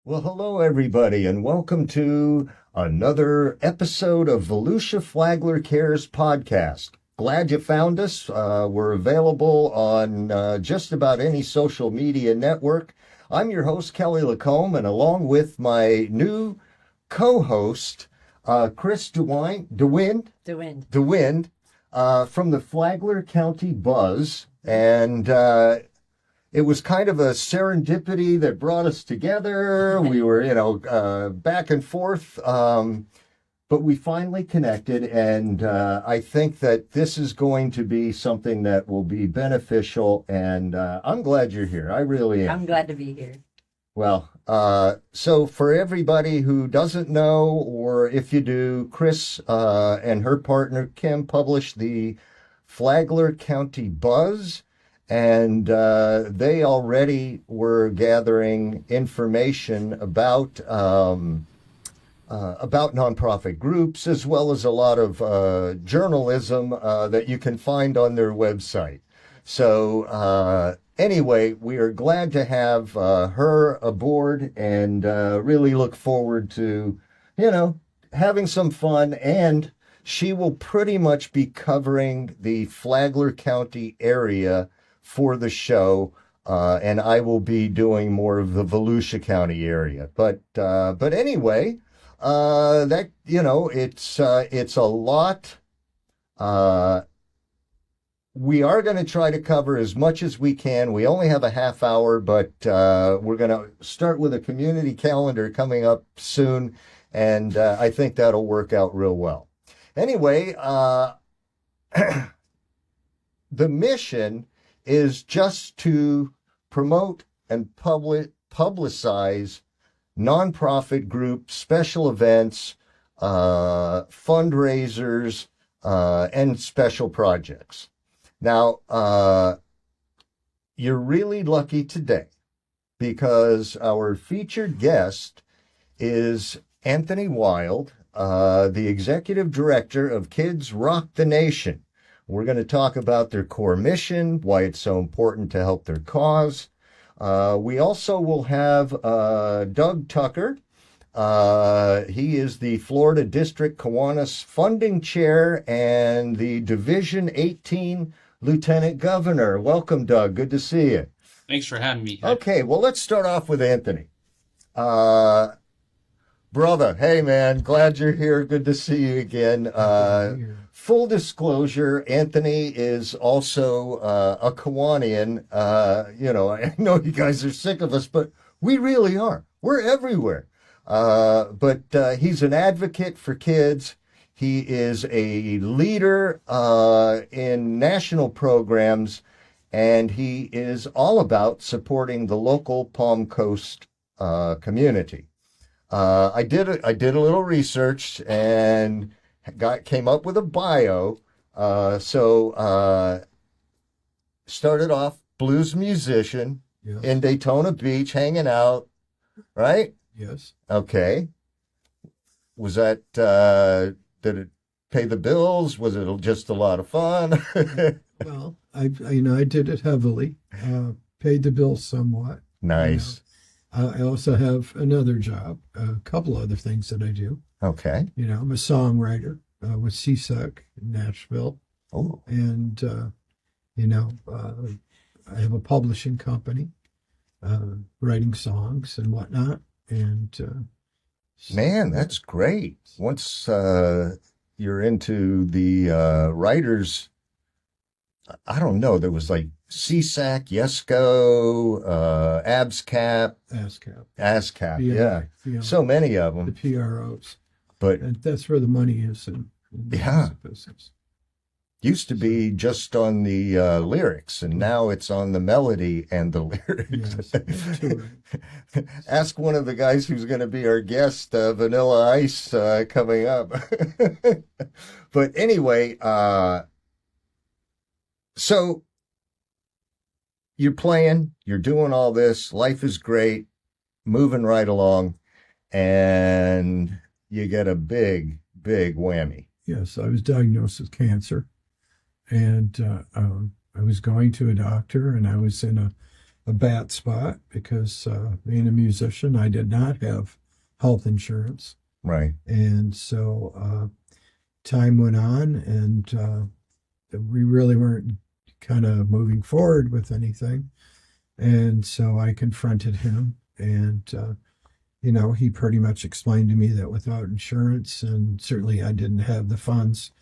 Well, hello, everybody, and welcome to another episode of Volusia Flagler Cares podcast. Glad you found us. We're available on just about any social media network. I'm your host, Kelly Lacombe, and along with my new co-host, Chris DeWind, from the Flagler County Buzz, and it was kind of a serendipity that brought us together. We were, back and forth, but we finally connected, and I think that this is going to be something that will be beneficial, and I'm glad you're here. I really am. I'm glad to be here. Well, so for everybody who doesn't know, or if you do, Chris and her partner Kim published the Flagler County Buzz, and they already were gathering information about nonprofit groups, as well as a lot of journalism that you can find on their website. So anyway, we are glad to have her aboard, and really look forward to, having some fun. And she will pretty much be covering the Flagler County area for the show, and I will be doing more of the Volusia County area. But anyway, it's a lot. We are going to try to cover as much as we can. We only have a half hour, but we're going to start with a community calendar coming up soon, and I think that'll work out real well. Anyway, the mission is just to promote and publicize nonprofit groups, special events, fundraisers, and special projects. Now, you're really lucky today because our featured guest is Anthony Wilde, the executive director of Kids Rock the Nation. We're going to talk about their core mission, why it's so important to help their cause. We also will have Doug Tucker. He is the Florida District Kiwanis Funding Chair and the Division 18 Lieutenant Governor. Welcome, Doug. Good to see you. Thanks for having me. Okay, well, let's start off with Anthony. Brother, hey, man, glad you're here. Good to see you again. Full disclosure, Anthony is also a Kiwanian. I know you guys are sick of us, but we really are. We're everywhere. But he's an advocate for kids. He is a leader in national programs, and he is all about supporting the local Palm Coast community. I did a little research and came up with a bio. Started off blues musician, yes, in Daytona Beach, hanging out, right? Yes. Okay. Was that, did it pay the bills? Was it just a lot of fun? Well, I did it heavily, paid the bills somewhat. Nice. I also have another job, a couple other things that I do. Okay. I'm a songwriter with CSEC in Nashville. Oh. And, I have a publishing company, writing songs and whatnot. And man, that's great. Once you're into the writers, I don't know, there was like CSAC, YESCO, ASCAP, yeah. So many of them. The PROs. But and that's where the money is in the business. Used to be just on the lyrics, and now it's on the melody and the lyrics. Yes, Ask one of the guys who's going to be our guest, Vanilla Ice, coming up. But anyway, so you're playing, you're doing all this, life is great, moving right along, and you get a big, big whammy. Yes, I was diagnosed with cancer. And I was going to a doctor, and I was in a bad spot because being a musician, I did not have health insurance. Right. And so time went on, and we really weren't kind of moving forward with anything. And so I confronted him, and he pretty much explained to me that without insurance, and certainly I didn't have the funds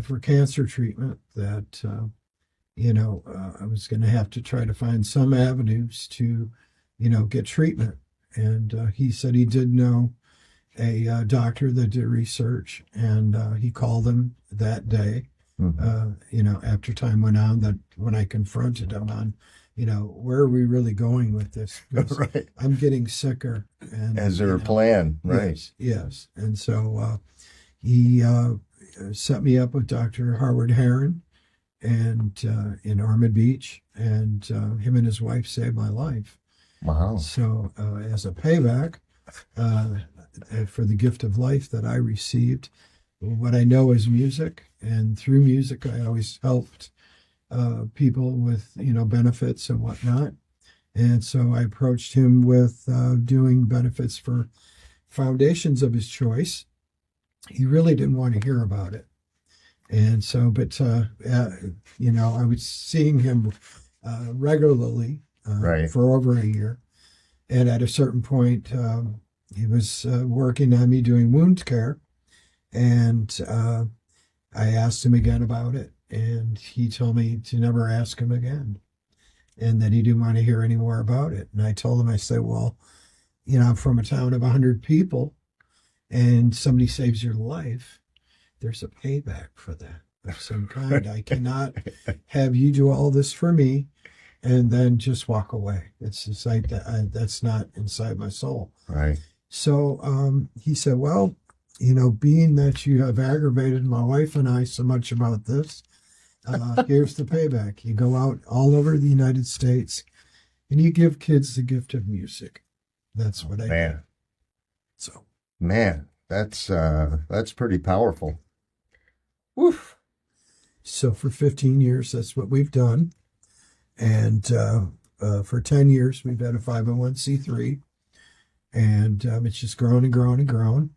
for cancer treatment, that I was going to have to try to find some avenues to, get treatment. And he said he did know a doctor that did research, and he called him that day. After time went on, that when I confronted him on, where are we really going with this? Right. I'm getting sicker. And Is there a plan? Right. Yes. And so he set me up with Dr. Howard Heron, and in Ormond Beach, and him and his wife saved my life. Wow. So as a payback for the gift of life that I received, what I know is music, and through music I always helped people with benefits and whatnot. And so I approached him with doing benefits for foundations of his choice. He really didn't want to hear about it. And so, but I was seeing him regularly Right. for over a year. And at a certain point, he was working on me doing wound care. And I asked him again about it. And he told me to never ask him again, and that he didn't want to hear any more about it. And I told him, I said, well, I'm from a town of 100 people, and somebody saves your life, there's a payback for that of some kind. I cannot have you do all this for me and then just walk away. It's just like that. That's not inside my soul. Right. So he said, well, being that you have aggravated my wife and I so much about this, here's the payback. You go out all over the United States and you give kids the gift of music. That's what I did. So, man, that's pretty powerful. Woof. So for 15 years, that's what we've done. And for 10 years, we've had a 501c3. And it's just grown and grown and grown.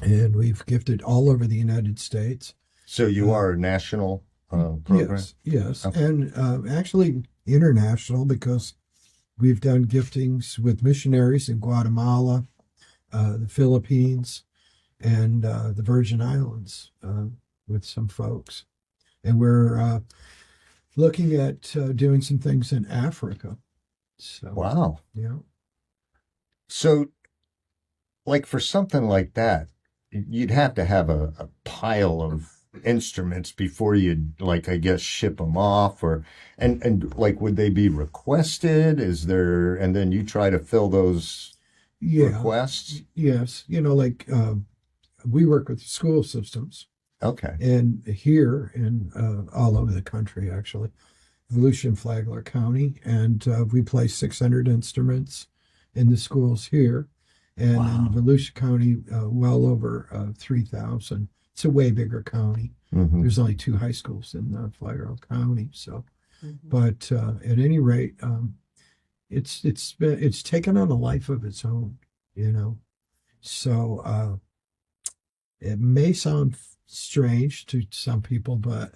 And we've gifted all over the United States. So you are a national program? Yes. Okay. And actually international, because we've done giftings with missionaries in Guatemala, the Philippines, and the Virgin Islands with some folks. And we're looking at doing some things in Africa. So, Wow. Yeah. So, like for something like that, you'd have to have a pile of instruments before you'd, like, I guess, ship them off, and like, would they be requested? Is there, and then you try to fill those requests? Yes. Like we work with school systems. Okay. And here and all over the country, actually, Volusia, Flagler County, and we play 600 instruments in the schools here, and in Volusia County, well over 3,000. It's a way bigger county. Mm-hmm. There's only 2 high schools in Flagler County. So, but at any rate, it's taken on a life of its own. So it may sound strange to some people, but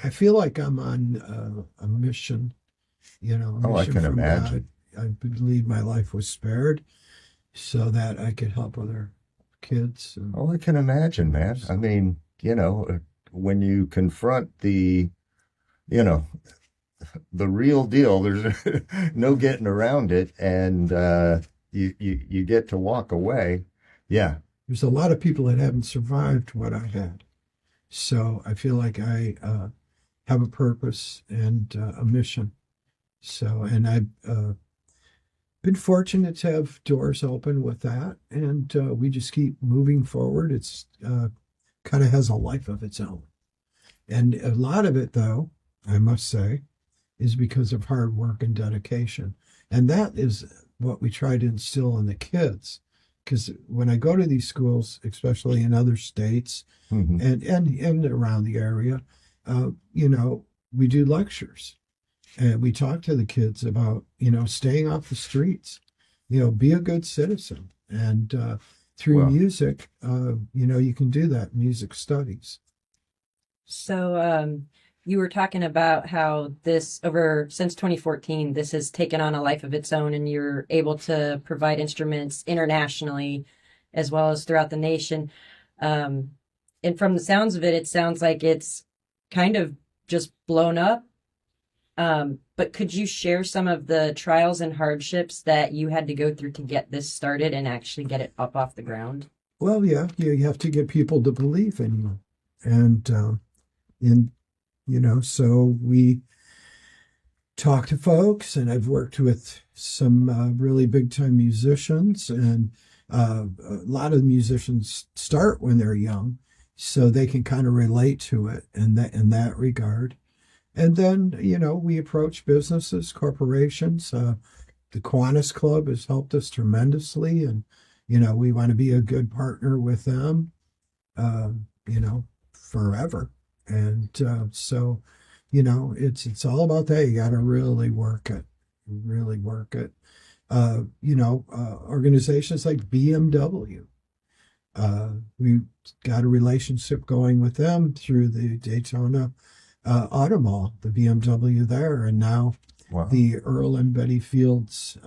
I feel like I'm on a mission. A mission I can from imagine. God. I believe my life was spared so that I could help other kids. I can imagine, man. I mean, when you confront the real deal, there's no getting around it, and you get to walk away. Yeah. There's a lot of people that haven't survived what I had. So I feel like I have a purpose and a mission. So, and I've been fortunate to have doors open with that, and we just keep moving forward. It's kind of has a life of its own. And a lot of it, though, I must say, is because of hard work and dedication. And that is what we try to instill in the kids. Because when I go to these schools, especially in other states and around the area, we do lectures. And we talk to the kids about, staying off the streets, be a good citizen. And through Well, music, you can do that, music studies. So, you were talking about how this over since 2014, this has taken on a life of its own, and you're able to provide instruments internationally as well as throughout the nation. And from the sounds of it, it sounds like it's kind of just blown up. But could you share some of the trials and hardships that you had to go through to get this started and actually get it up off the ground? Well, yeah, you have to get people to believe in you. And, so we talk to folks, and I've worked with some really big time musicians, and a lot of the musicians start when they're young, so they can kind of relate to it in that regard. And then, we approach businesses, corporations. The Kiwanis Club has helped us tremendously, and we want to be a good partner with them, forever. And so, it's all about that. You got to really work it, really work it. Organizations like BMW. We got a relationship going with them through the Daytona Auto Mall, the BMW there, and now wow. the Earl and Betty Fields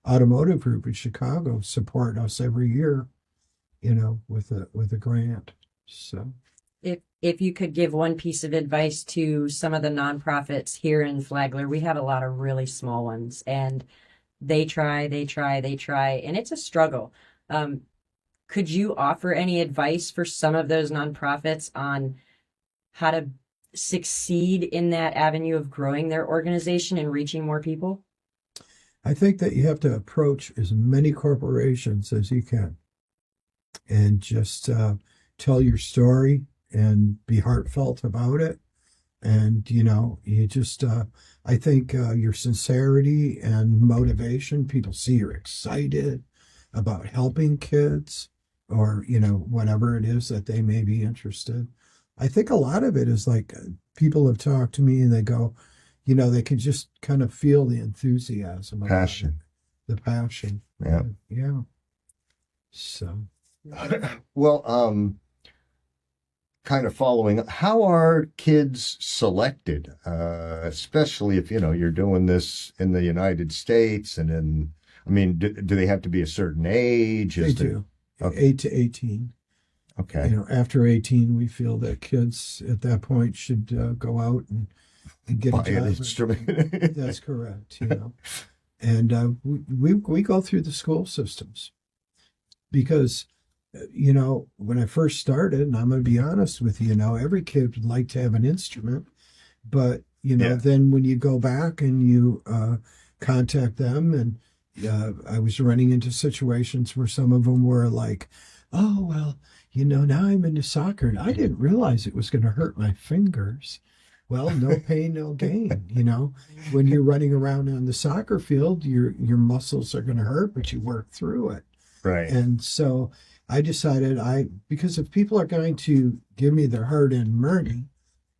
Automotive Group in Chicago support us every year, with a grant. So, If you could give one piece of advice to some of the nonprofits here in Flagler, we have a lot of really small ones, and they try, and it's a struggle. Could you offer any advice for some of those nonprofits on how to succeed in that avenue of growing their organization and reaching more people? I think that you have to approach as many corporations as you can, and just tell your story and be heartfelt about it. And, you just, I think your sincerity and motivation, people see you're excited about helping kids, or, whatever it is that they may be interested. I think a lot of it is like people have talked to me and they go, they can just kind of feel the enthusiasm. Passion. The passion. Yeah. Yeah. So. Well, kind of following, how are kids selected, especially if, you're doing this in the United States do they have to be a certain age? They do. Okay. 8 to 18. Okay. After 18, we feel that kids at that point should go out and get Buy a job. an instrument. That's correct. And we go through the school systems because, when I first started, and I'm going to be honest with you, every kid would like to have an instrument, but then when you go back and you contact them, and I was running into situations where some of them were like, oh, well, now I'm into soccer, and I didn't realize it was going to hurt my fingers. Well, no pain, no gain. When you're running around on the soccer field, your muscles are going to hurt, but you work through it. Right. And so I decided because if people are going to give me their hard-earned money,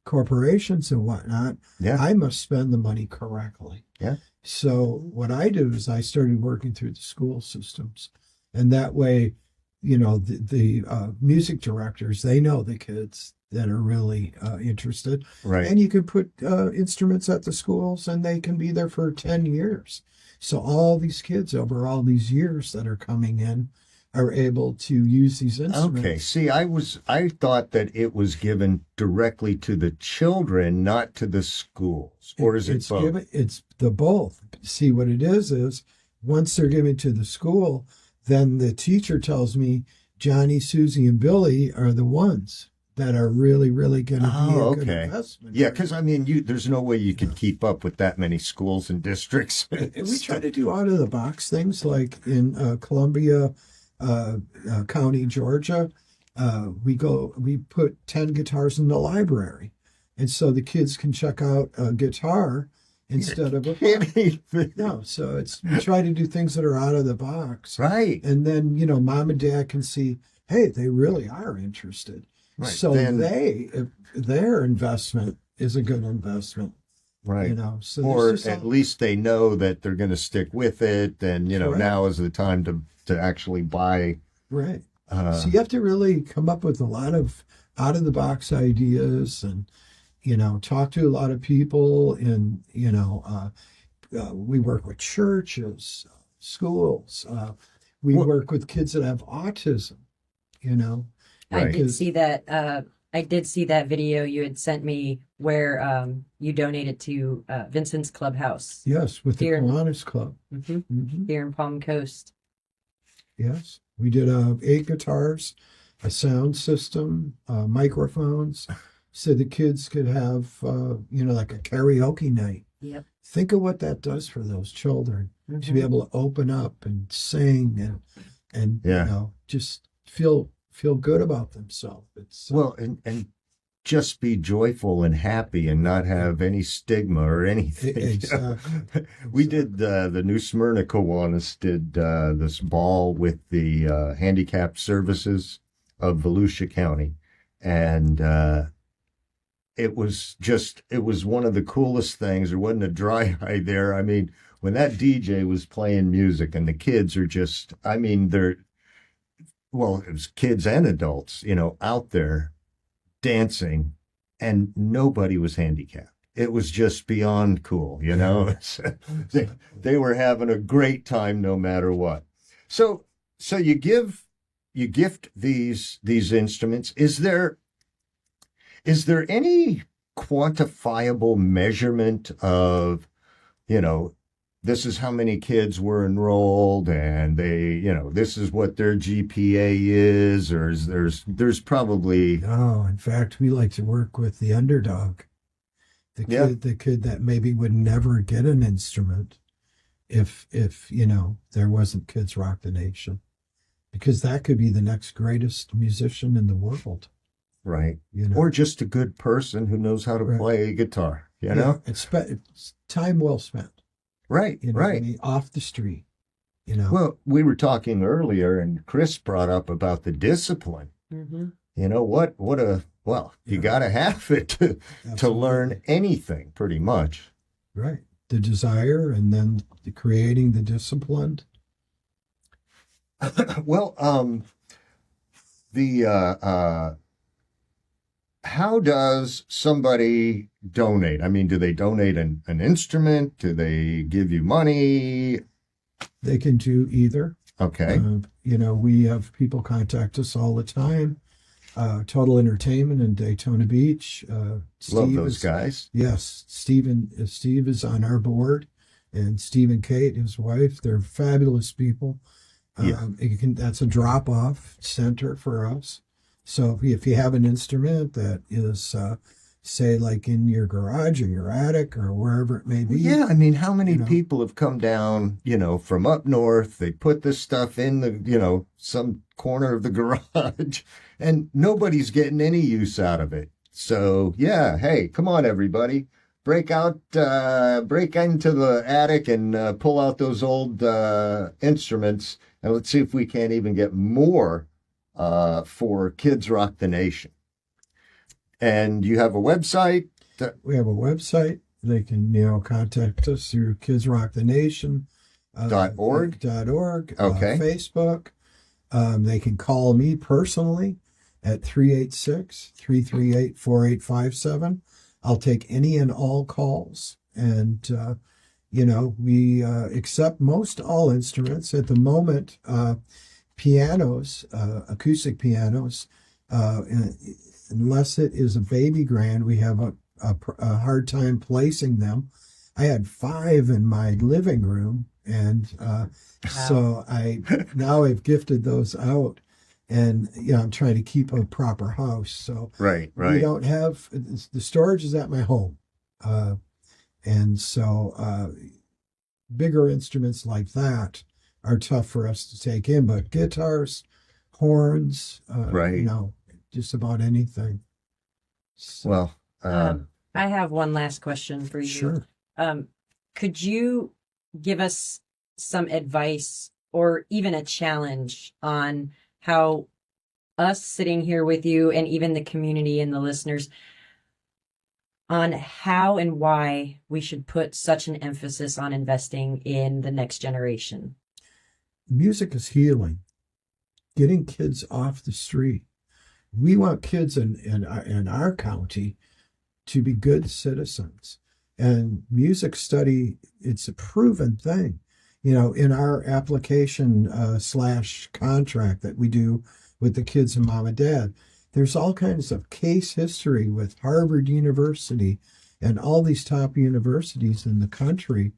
corporations and whatnot, I must spend the money correctly. Yeah. So what I do is I started working through the school systems, and that way, the music directors, they know the kids that are really interested. Right. And you can put instruments at the schools, and they can be there for 10 years. So all these kids over all these years that are coming in are able to use these instruments. Okay. See, I thought that it was given directly to the children, not to the schools. Or is it both? It's the both. See, what it is once they're given to the school, then the teacher tells me Johnny, Susie, and Billy are the ones that are really, really going to be a good investment. Yeah, because there's no way you could keep up with that many schools and districts. And we try to do out of the box things, like in Columbia County, Georgia. We put 10 guitars in the library, and so the kids can check out a guitar instead of a no. So we try to do things that are out of the box, right? And then mom and dad can see, hey, they really are interested. Right. So their investment is a good investment. Right. You know, so Or there's just at least they know that they're going to stick with it, and Correct. now is the time to actually buy. right. So you have to really come up with a lot of out of the box ideas, and talk to a lot of people, and we work with churches, schools. We Well, work with kids that have autism. You know, I right. did see that. I did see that video you had sent me where you donated to Vincent's Clubhouse yes, with the Here. Kiwanis Club. Here in Palm Coast. Yes, we did 8 guitars, a sound system, microphones, so the kids could have, like a karaoke night. Yep. Think of what that does for those children to be able to open up and sing and just feel good about themselves. It's Well, and just be joyful and happy and not have any stigma or anything. Exactly. We did the New Smyrna Kiwanis did this ball with the handicapped services of Volusia County, and it was one of the coolest things. There wasn't a dry eye there. I mean, when that DJ was playing music and the kids are just, I mean, it was kids and adults, out there dancing, and nobody was handicapped. It was just beyond cool, they were having a great time no matter what. So you gift these instruments. Is there any quantifiable measurement of, this is how many kids were enrolled, and they, this is what their GPA is, or there's probably. No, in fact, we like to work with the underdog, the kid that maybe would never get an instrument if there wasn't Kids Rock the Nation, because that could be the next greatest musician in the world. Right. Or just a good person who knows how to play guitar, It's time well spent. Right, right. I mean, off the street, Well, we were talking earlier, and Chris brought up about the discipline. You got to have it to learn anything, pretty much. Right. The desire, and then creating the discipline. Well, how does somebody donate? I mean, do they donate an instrument? Do they give you money? They can do either. Okay. We have people contact us all the time. Total Entertainment in Daytona Beach. Love those guys. Yes. Steve is on our board, and Steve and Kate, his wife, they're fabulous people. That's a drop-off center for us. So if you have an instrument that is, say, like in your garage or your attic or wherever it may be. Yeah, I mean, how many people have come down, from up north? They put this stuff in the, some corner of the garage, and nobody's getting any use out of it. So, yeah, hey, come on, everybody. Break into the attic and pull out those old instruments, and let's see if we can't even get more for Kids Rock the Nation. And you have a website? We have a website. They can, contact us through Kids Rock the Nation. .org? .org. Okay. Facebook. They can call me personally at 386-338-4857. I'll take any and all calls. And, we accept most all instruments. At the moment, pianos, acoustic pianos, unless it is a baby grand, we have a hard time placing them. I had 5 in my living room, and so I've gifted those out, and I'm trying to keep a proper house. So right. We don't have the storage is at my home, and so bigger instruments like that are tough for us to take in, but guitars, horns, just about anything. So, well, I have one last question for you. Sure. Could you give us some advice or even a challenge on how us sitting here with you and even the community and the listeners, on how and why we should put such an emphasis on investing in the next generation. Music is healing, getting kids off the street. We want kids in our county to be good citizens. And music study, it's a proven thing. You know, in our application / contract that we do with the kids and mom and dad, there's all kinds of case history with Harvard University and all these top universities in the country.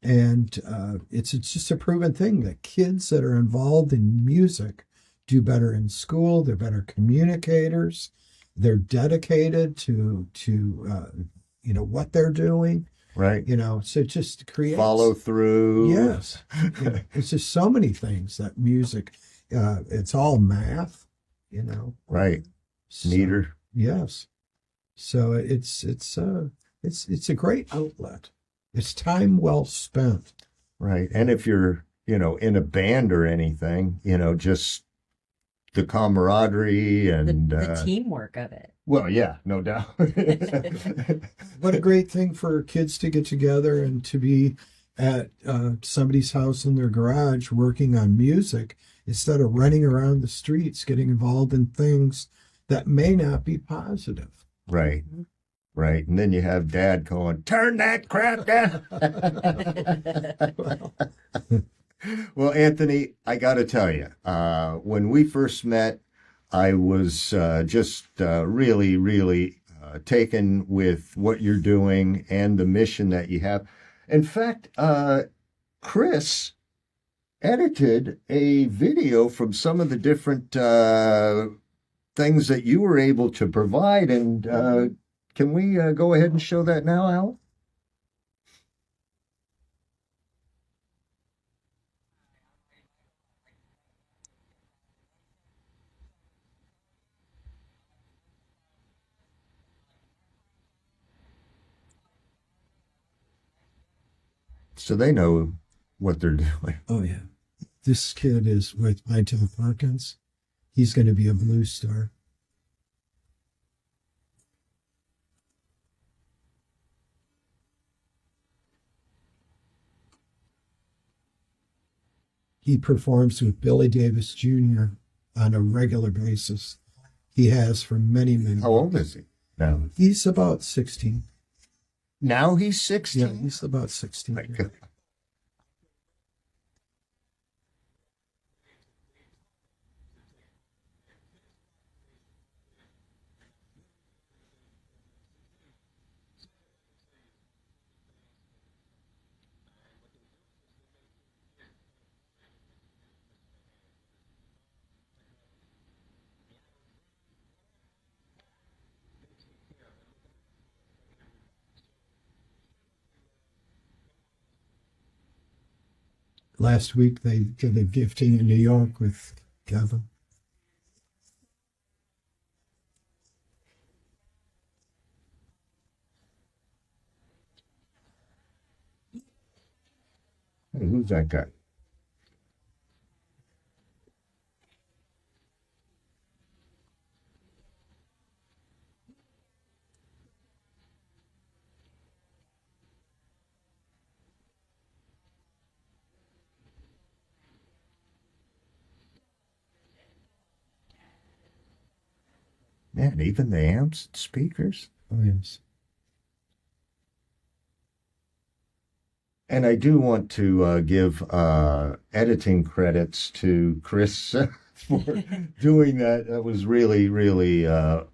And it's just a proven thing that kids that are involved in music do better in school. They're better communicators. They're dedicated to what they're doing. Right. So it just creates Follow through. Yes. It's just so many things that music, it's all math, Right. So, Neater. yes. So it's a great outlet. It's time well spent. Right. And if you're, in a band or anything, just the camaraderie and The teamwork of it. well, yeah, no doubt. What a great thing for kids to get together and to be at somebody's house in their garage working on music instead of running around the streets getting involved in things that may not be positive. Right. Right. And then you have dad going, turn that crap down. Well, Anthony, I got to tell you, when we first met, I was just really, really taken with what you're doing and the mission that you have. In fact, Chris edited a video from some of the different things that you were able to provide. And can we go ahead and show that now, Al? So they know what they're doing. Oh, yeah. This kid is with my Tom Perkins. He's going to be a blues star. He performs with Billy Davis Jr. on a regular basis. He has for many, many How old is he now? He's about 16. Now he's 16? Yeah, he's about 16. My God. Last week they did a gifting in New York with Kevin. Hey, who's that guy? Man, even the amps and speakers. Oh, yes. And I do want to give editing credits to Chris for doing that. That was really, really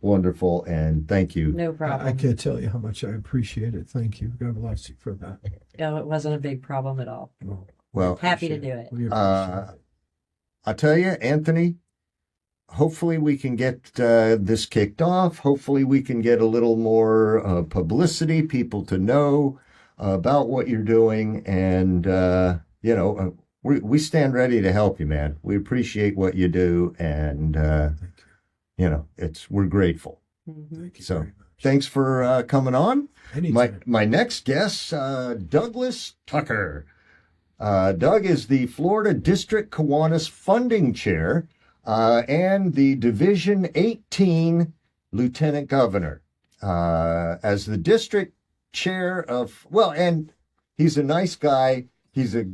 wonderful. And thank you. No problem. I can't tell you how much I appreciate it. Thank you. God bless you for that. No, it wasn't a big problem at all. Well, Happy to do it. We appreciate it. I'll tell you, Anthony, hopefully we can get this kicked off. Hopefully we can get a little more publicity, people to know about what you're doing. And, we stand ready to help you, man. We appreciate what you do. And, we're grateful. Mhm. Thank you So, very much. thanks for coming on. Anytime. My next guest, Douglas Tucker. Doug is the Florida District Kiwanis Funding Chair and the Division 18 Lieutenant Governor. as the district chair of, well, and he's a nice guy. He's a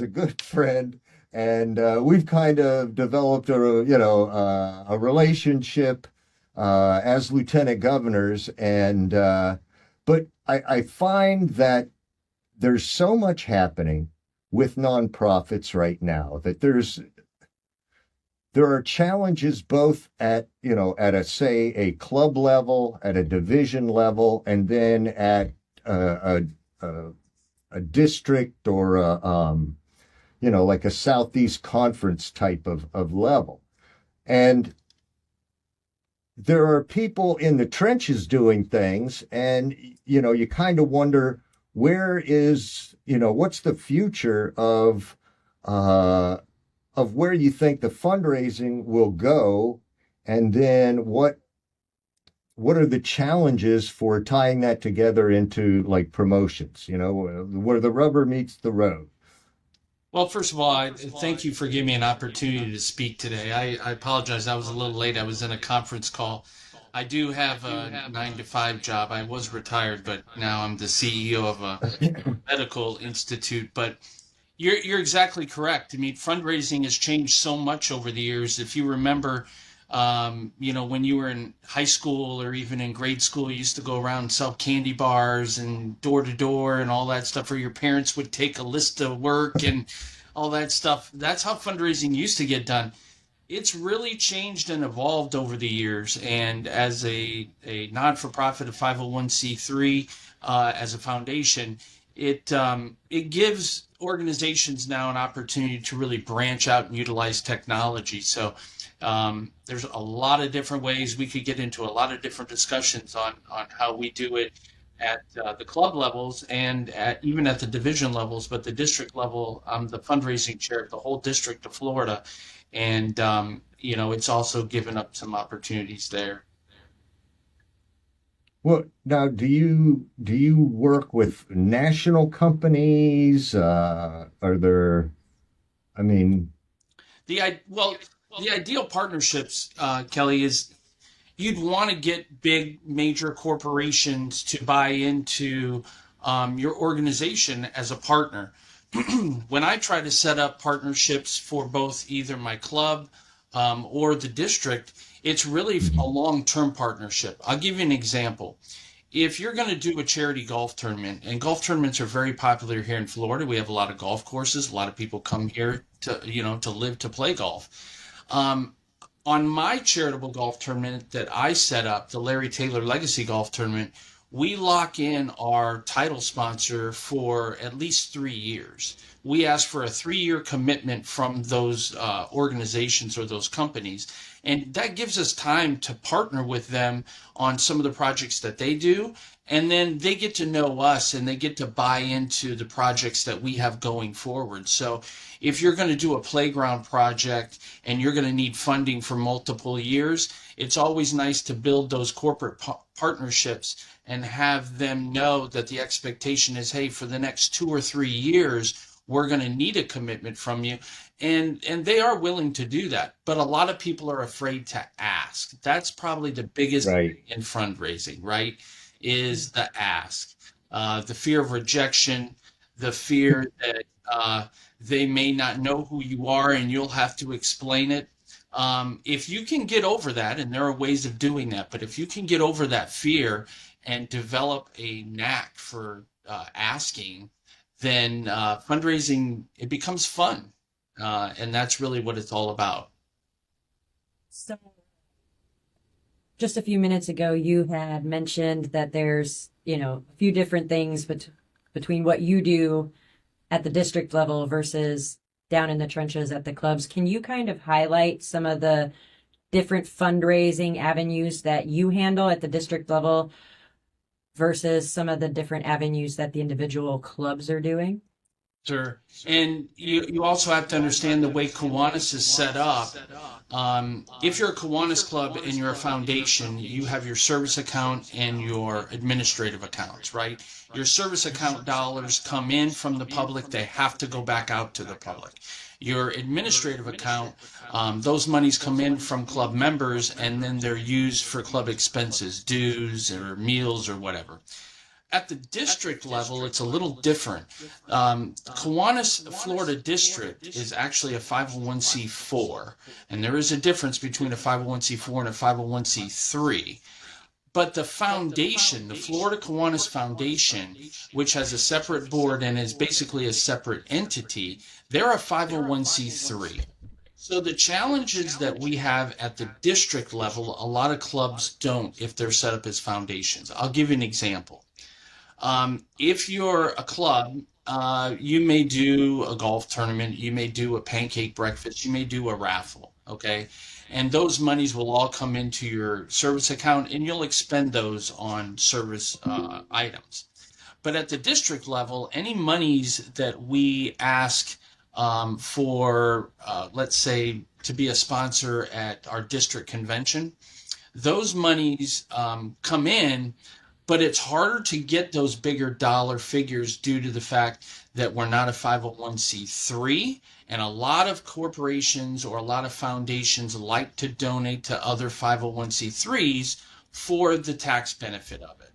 good friend, and we've kind of developed a relationship as lieutenant governors. And but I find that there's so much happening with nonprofits right now that there are challenges both at a club level, at a division level, and then at a district or like a Southeast Conference type of level. And there are people in the trenches doing things, and you kind of wonder what's the future of where you think the fundraising will go, and then what are the challenges for tying that together into like promotions, where the rubber meets the road. Well, first of all, thank you for giving me an opportunity to speak today. I apologize. I was a little late. I was in a conference call. I do have a 9 to 5 job. I was retired, but now I'm the CEO of a medical institute. But you're exactly correct. I mean, fundraising has changed so much over the years. If you remember, when you were in high school or even in grade school, you used to go around and sell candy bars and door to door and all that stuff, or your parents would take a list of work and all that stuff. That's how fundraising used to get done. It's really changed and evolved over the years. And as a non-for-profit, a 501c3, as a foundation, it gives organizations now an opportunity to really branch out and utilize technology. So there's a lot of different ways. We could get into a lot of different discussions on how we do it at the club levels and even at the division levels. But the district level, I'm the fundraising chair of the whole district of Florida. And, it's also given up some opportunities there. Well, now, do you work with national companies? Are there, I mean, the ideal partnerships, Kelly, is you'd want to get big major corporations to buy into your organization as a partner. When I try to set up partnerships for both either my club or the district, it's really a long-term partnership. I'll give you an example. If you're going to do a charity golf tournament, and golf tournaments are very popular here in Florida, we have a lot of golf courses. A lot of people come here to live, to play golf. On my charitable golf tournament that I set up, the Larry Taylor Legacy Golf Tournament, we lock in our title sponsor for at least 3 years. We ask for a 3-year commitment from those organizations or those companies. And that gives us time to partner with them on some of the projects that they do. And then they get to know us and they get to buy into the projects that we have going forward. So if you're going to do a playground project and you're going to need funding for multiple years, it's always nice to build those corporate partnerships and have them know that the expectation is, hey, for the next 2 or 3 years, we're going to need a commitment from you. And they are willing to do that. But a lot of people are afraid to ask. That's probably the biggest thing in fundraising, right? Is the ask. The fear of rejection, the fear that they may not know who you are and you'll have to explain it. If you can get over that, and there are ways of doing that, but if you can get over that fear and develop a knack for asking, then fundraising, it becomes fun. And that's really what it's all about. So just a few minutes ago, you had mentioned that there's, a few different things between what you do at the district level versus down in the trenches at the clubs. Can you kind of highlight some of the different fundraising avenues that you handle at the district level versus some of the different avenues that the individual clubs are doing? Sure. And you also have to understand the way Kiwanis is set up. If you're a Kiwanis club and you're a foundation, you have your service account and your administrative accounts, right? Your service account dollars come in from the public, they have to go back out to the public. Your administrative account, those monies come in from club members and then they're used for club expenses, dues or meals or whatever. At the district level, it's a little different. Kiwanis, Florida District is actually a 501c4, and there is a difference between a 501c4 and a 501c3. But the foundation, the Florida Kiwanis Foundation, which has a separate board and is basically a separate entity, they're a 501c3. So the challenges that we have at the district level, a lot of clubs don't if they're set up as foundations. I'll give you an example. If you're a club, you may do a golf tournament, you may do a pancake breakfast, you may do a raffle, okay? And those monies will all come into your service account and you'll expend those on service items. But at the district level, any monies that we ask for, let's say, to be a sponsor at our district convention, those monies come in, but it's harder to get those bigger dollar figures due to the fact that we're not a 501c3, and a lot of corporations or a lot of foundations like to donate to other 501c3s for the tax benefit of it.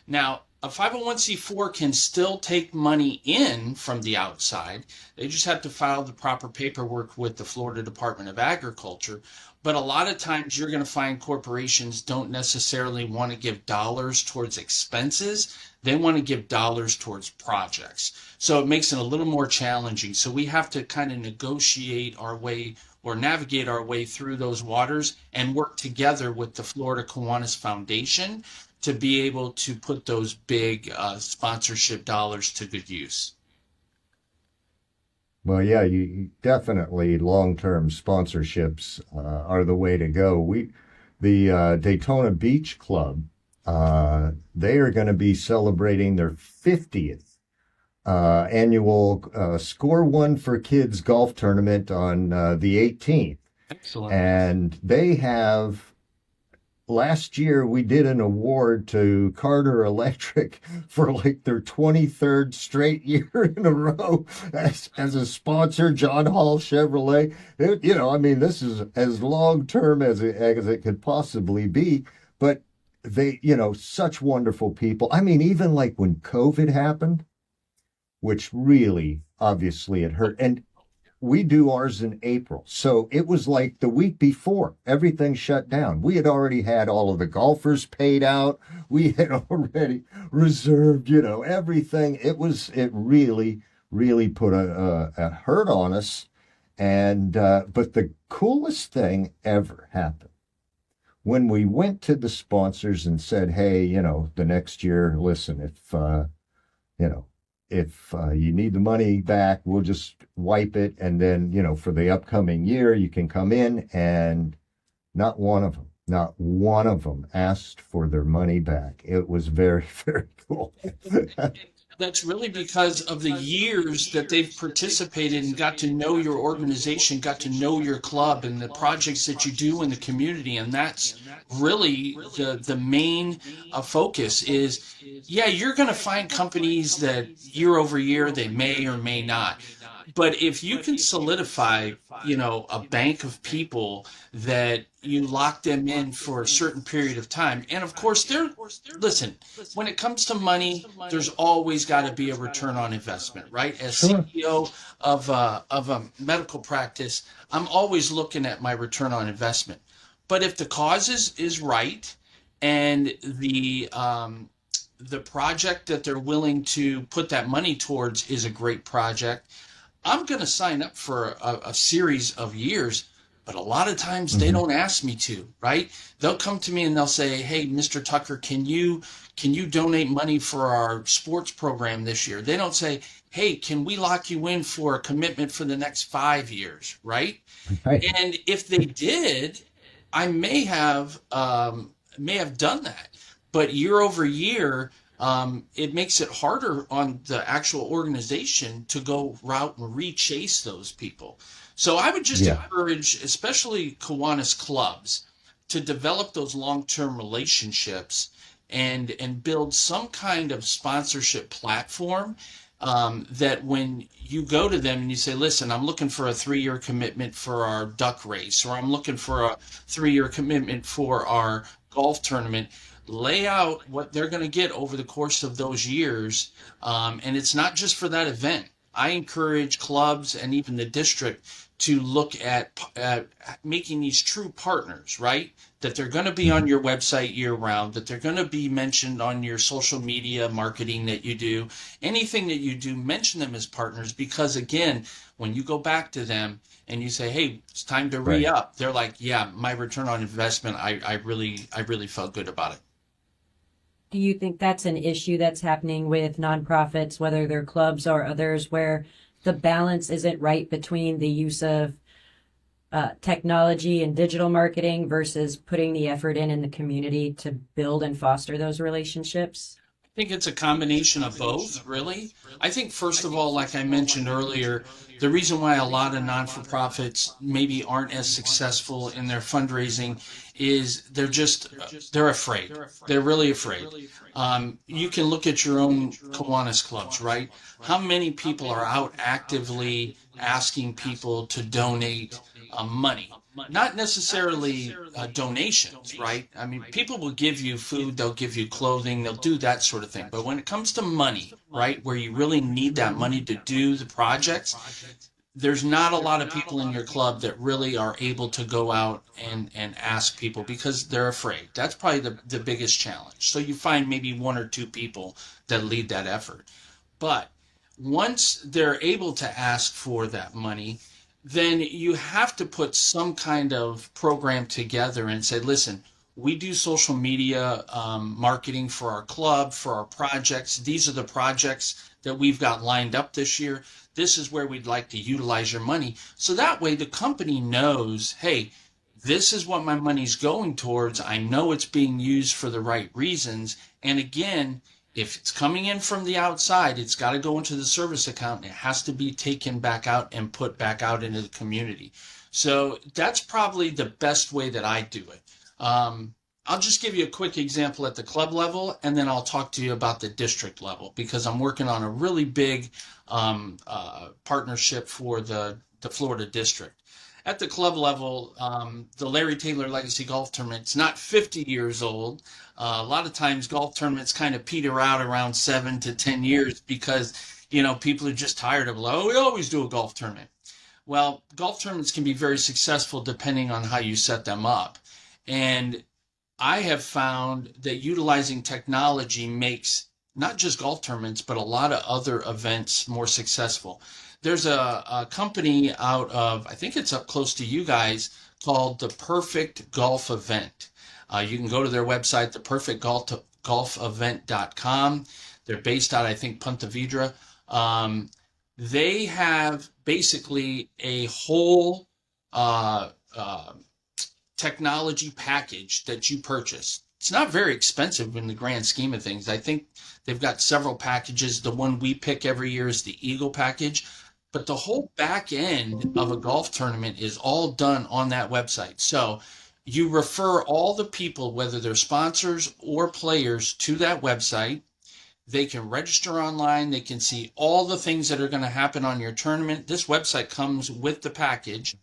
Now, a 501c4 can still take money in from the outside. They just have to file the proper paperwork with the Florida Department of Agriculture. But a lot of times you're going to find corporations don't necessarily want to give dollars towards expenses. They want to give dollars towards projects. So it makes it a little more challenging. So we have to kind of negotiate our way or navigate our way through those waters and work together with the Florida Kiwanis Foundation to be able to put those big sponsorship dollars to good use. Well, yeah, you definitely long-term sponsorships are the way to go. The Daytona Beach Club, they are going to be celebrating their 50th annual Score One for Kids golf tournament on the 18th. Excellent. And they have. Last year, we did an award to Carter Electric for like their 23rd straight year in a row as a sponsor, John Hall Chevrolet. I mean, this is as long-term as it could possibly be, but they, such wonderful people. I mean, even like when COVID happened, which really, obviously it hurt. And we do ours in April. So it was like the week before everything shut down. We had already had all of the golfers paid out. We had already reserved, everything. It really, really put a hurt on us. And, but the coolest thing ever happened when we went to the sponsors and said, hey, the next year, listen, if you need the money back, we'll just wipe it. And then, for the upcoming year, you can come in, and not one of them asked for their money back. It was very, very cool. That's really because of the years that they've participated and got to know your organization, got to know your club and the projects that you do in the community. And that's really the main focus is, yeah, you're going to find companies that year over year, they may or may not. But if you can solidify, a bank of people that you lock them in for a certain period of time, and of course, listen, when it comes to money, there's always got to be a return on investment, right? As Sure. CEO of a medical practice, I'm always looking at my return on investment. But if the cause is right, and the project that they're willing to put that money towards is a great project, I'm going to sign up for a series of years, but a lot of times they don't ask me to, right? They'll come to me and they'll say, hey, Mr. Tucker, can you donate money for our sports program this year? They don't say, hey, can we lock you in for a commitment for the next 5 years, right? Right. And if they did, I may have done that. But year over year, it makes it harder on the actual organization to go route and rechase those people. So I would just Yeah. encourage, especially Kiwanis clubs, to develop those long-term relationships and build some kind of sponsorship platform, that when you go to them and you say, listen, I'm looking for a 3-year commitment for our duck race, or I'm looking for a 3-year commitment for our golf tournament, lay out what they're going to get over the course of those years. And it's not just for that event. I encourage clubs and even the district to look at making these true partners, right? That they're going to be on your website year round, that they're going to be mentioned on your social media marketing that you do. Anything that you do, mention them as partners, because again, when you go back to them and you say, hey, it's time to Right. re-up, they're like, yeah, my return on investment, I really felt good about it. Do you think that's an issue that's happening with nonprofits, whether they're clubs or others, where the balance isn't right between the use of technology and digital marketing versus putting the effort in the community to build and foster those relationships? I think it's a combination of both, really. I think, first of all, like I mentioned earlier, the reason why a lot of non-for-profits maybe aren't as successful in their fundraising is they're afraid. They're really afraid. You can look at your own Kiwanis clubs, right? How many people are out actively asking people to donate money? Not necessarily donations, right? I mean, people will give you food, they'll give you clothing, they'll do that sort of thing. But when it comes to money, right, where you really need that money to do the projects, there's not a lot of people in your club that really are able to go out and ask people because they're afraid. That's probably the biggest challenge. So you find maybe 1 or 2 people that lead that effort. But once they're able to ask for that money, then you have to put some kind of program together and say, listen, we do social media marketing for our club, for our projects. These are the projects that we've got lined up this year. This is where we'd like to utilize your money. So that way the company knows, hey, this is what my money's going towards. I know it's being used for the right reasons. And again, if it's coming in from the outside, it's got to go into the service account. And it has to be taken back out and put back out into the community. So that's probably the best way that I do it. I'll just give you a quick example at the club level, and then I'll talk to you about the district level, because I'm working on a really big partnership for the Florida district. At the club level, the Larry Taylor Legacy Golf Tournament, it's not 50 years old. A lot of times golf tournaments kind of peter out around 7 to 10 years because, people are just tired of, oh, we always do a golf tournament. Well, golf tournaments can be very successful depending on how you set them up. And I have found that utilizing technology makes not just golf tournaments, but a lot of other events more successful. There's a company out of, I think it's up close to you guys, called The Perfect Golf Event. You can go to their website, theperfectgolfevent.com. They're based out, I think, Punta Vedra. They have basically a whole technology package that you purchase. It's not very expensive in the grand scheme of things. I think they've got several packages. The one we pick every year is the Eagle package. But the whole back end of a golf tournament is all done on that website. So you refer all the people, whether they're sponsors or players, to that website. They can register online. They can see all the things that are going to happen on your tournament. This website comes with the package.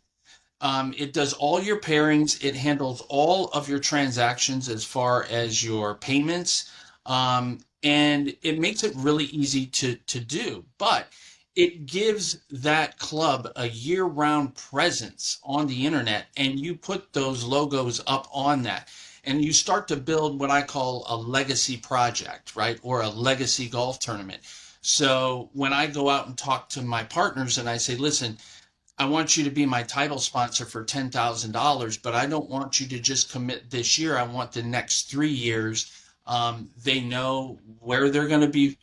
It does all your pairings. It handles all of your transactions as far as your payments. And it makes it really easy to do. But it gives that club a year-round presence on the internet, and you put those logos up on that. And you start to build what I call a legacy project, right? Or a legacy golf tournament. So when I go out and talk to my partners and I say, listen, I want you to be my title sponsor for $10,000, but I don't want you to just commit this year. I want the next 3 years. They know where they're going to be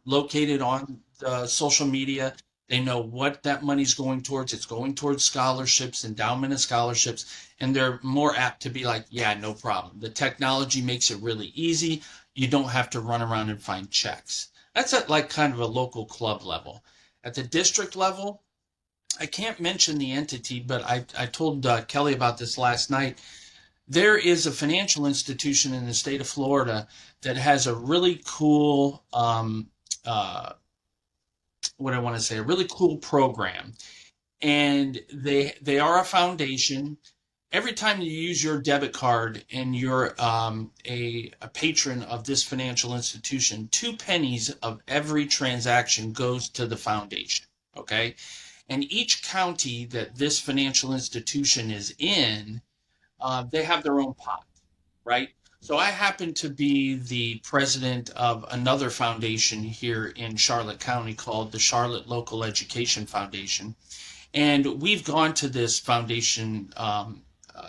located on social media. They know what that money's going towards. It's going towards scholarships, endowment of scholarships, and they're more apt to be like, yeah, no problem. The technology makes it really easy. You don't have to run around and find checks. That's at like kind of a local club level. At the district level, I can't mention the entity, but I told Kelly about this last night. There is a financial institution in the state of Florida that has a really cool what I want to say, a really cool program. And they are a foundation. Every time you use your debit card and you're a patron of this financial institution, 2 pennies of every transaction goes to the foundation. Okay. And each county that this financial institution is in, they have their own pot, right? So I happen to be the president of another foundation here in Charlotte County called the Charlotte Local Education Foundation. And we've gone to this foundation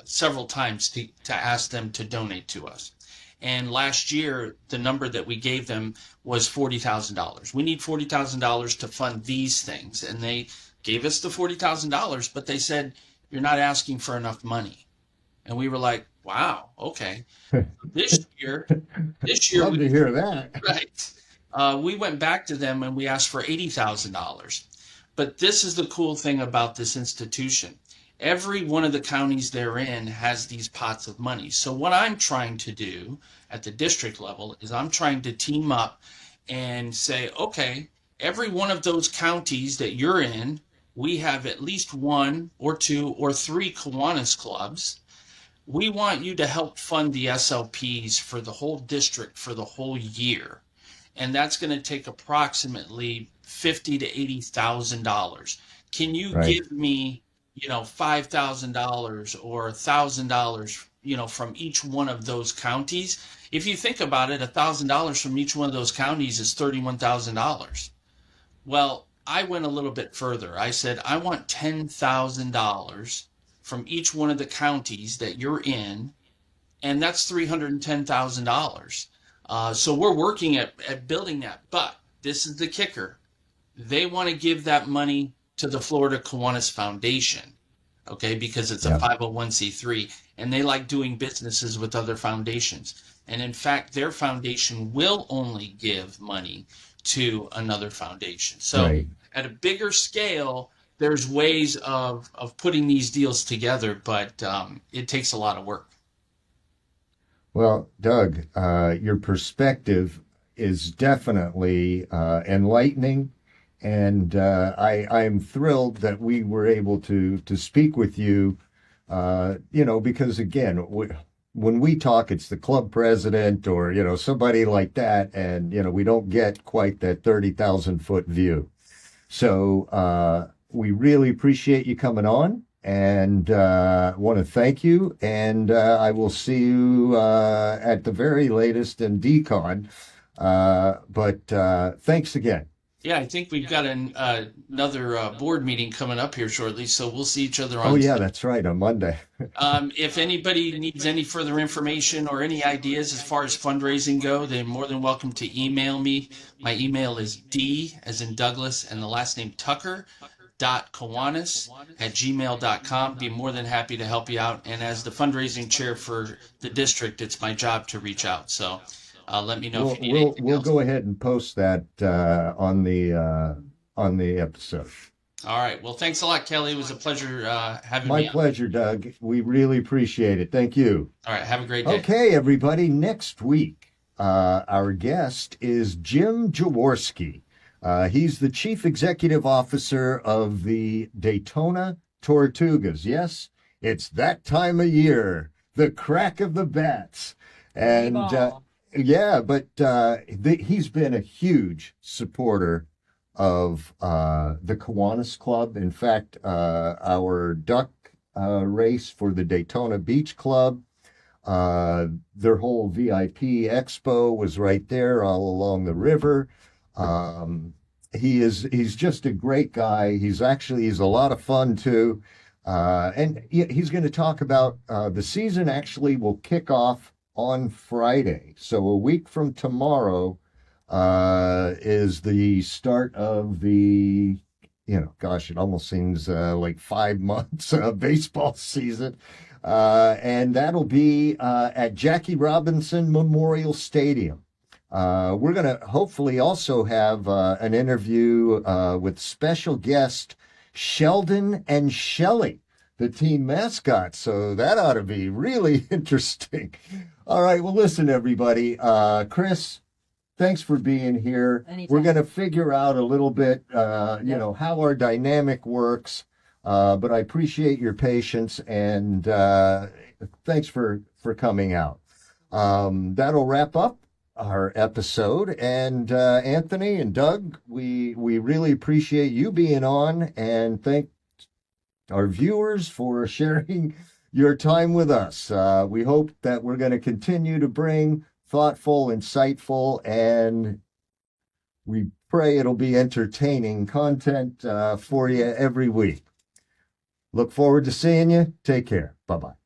several times to ask them to donate to us. And last year, the number that we gave them was $40,000. We need $40,000 to fund these things. And they gave us the $40,000, but they said, you're not asking for enough money. And we were like, wow, okay. This year Love to hear that. right. We went back to them and we asked for $80,000. But this is the cool thing about this institution. Every one of the counties they're in has these pots of money. So what I'm trying to do at the district level is I'm trying to team up and say, okay, every one of those counties that you're in, we have at least 1 or 2 or 3 Kiwanis clubs. We want you to help fund the SLPs for the whole district for the whole year. And that's going to take approximately $50,000 to $80,000. Can you give me, $5,000 or $1,000, from each one of those counties? If you think about it, $1,000 from each one of those counties is $31,000. Well, I went a little bit further. I said, I want $10,000 from each one of the counties that you're in, and that's $310,000. So we're working at building that. But this is the kicker. They want to give that money to the Florida Kiwanis Foundation, okay, because it's a 501c3, and they like doing businesses with other foundations. And in fact, their foundation will only give money to another foundation. So at a bigger scale, there's ways of putting these deals together, but it takes a lot of work. Well, Doug, your perspective is definitely enlightening, and I am thrilled that we were able to speak with you, because again, when we talk, it's the club president or, somebody like that, and, we don't get quite that 30,000-foot view. So we really appreciate you coming on, and want to thank you. And I will see you at the very latest in DCON. But thanks again. Yeah, I think we've got another board meeting coming up here shortly, so we'll see each other on. Oh yeah, that's right, on Monday. If anybody needs any further information or any ideas as far as fundraising go, they're more than welcome to email me. My email is D as in Douglas and the last name Tucker.Kiwanis@gmail.com. Be more than happy to help you out. And as the fundraising chair for the district, it's my job to reach out. So let me know if you need anything We'll else. go ahead and post that on the episode. All right. Well, thanks a lot, Kelly. It was a pleasure having me My on. pleasure, Doug. We really appreciate it. Thank you. All right. Have a great day. Okay, everybody. Next week, our guest is Jim Jaworski. He's the Chief Executive Officer of the Daytona Tortugas. Yes, it's that time of year, the crack of the bats. And he's been a huge supporter of the Kiwanis Club. In fact, our duck race for the Daytona Beach Club, their whole VIP expo was right there all along the river. He's just a great guy. He's a lot of fun too. And he's going to talk about the season actually will kick off on Friday. So a week from tomorrow is the start of the gosh, it almost seems like 5 months baseball season. And that'll be at Jackie Robinson Memorial Stadium. We're going to hopefully also have an interview with special guest Sheldon and Shelley, the team mascots. So that ought to be really interesting. All right. Well, listen, everybody. Chris, thanks for being here. Anytime. We're going to figure out a little bit, how our dynamic works. But I appreciate your patience, and thanks for coming out. That'll wrap up our episode. And Anthony and Doug, we really appreciate you being on, and thank our viewers for sharing your time with us. We hope that we're going to continue to bring thoughtful, insightful, and we pray it'll be entertaining content for you every week. Look forward to seeing you. Take care. Bye-bye.